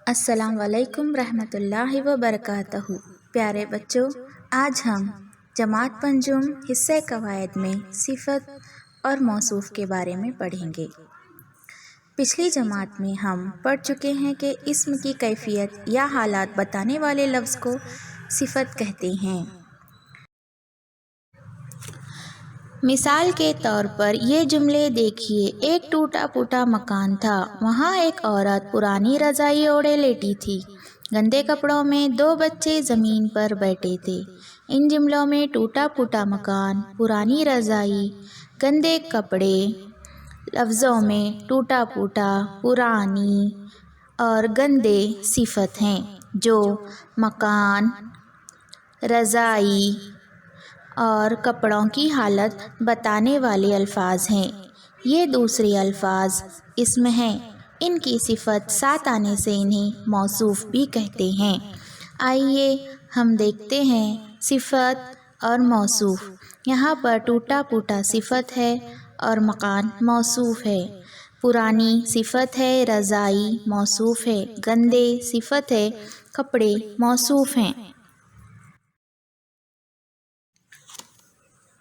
अस्सलाम वालेकुम रहमतुल्लाहि व बरकातहू। प्यारे बच्चों, आज हम जमात पंजुम हिस्से कवायद में सिफत और मौसूफ के बारे में पढ़ेंगे। पिछली जमात में हम पढ़ चुके हैं कि इस्म की कैफियत या हालात बताने वाले लफ्ज़ को सिफत कहते हैं। मिसाल के तौर पर ये जुमले देखिए। एक टूटा फूटा मकान था। वहाँ एक औरत पुरानी रज़ाई ओढ़े लेटी थी। गंदे कपड़ों में दो बच्चे ज़मीन पर बैठे थे। इन जुमलों में टूटा फूटा मकान, पुरानी रज़ाई, गंदे कपड़े लफ्ज़ों में टूटा फूटा, पुरानी और गंदे सिफत हैं जो मकान, रज़ाई और कपड़ों की हालत बताने वाले अल्फाज हैं। ये दूसरे अल्फाज इस्म हैं। इनकी सिफत साथ आने से इन्हें मौसूफ भी कहते हैं। आइए हम देखते हैं सिफत और मौसूफ। यहाँ पर टूटा फूटा सिफत है और मकान मौसूफ है। पुरानी सिफत है, रज़ाई मौसूफ है, गंदे सिफत है, कपड़े मौसूफ हैं।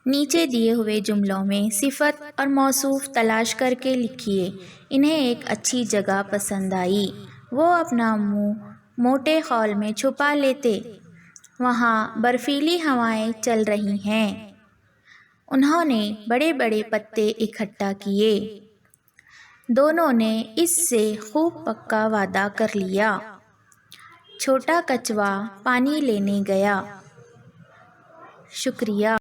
नीचे दिए हुए जुमलों में सिफत और मौसूफ तलाश करके लिखिए। इन्हें एक अच्छी जगह पसंद आई। वो अपना मुंह मोटे खौल में छुपा लेते। वहाँ बर्फीली हवाएं चल रही हैं। उन्होंने बड़े बड़े पत्ते इकट्ठा किए। दोनों ने इससे खूब पक्का वादा कर लिया। छोटा कछुआ पानी लेने गया। शुक्रिया।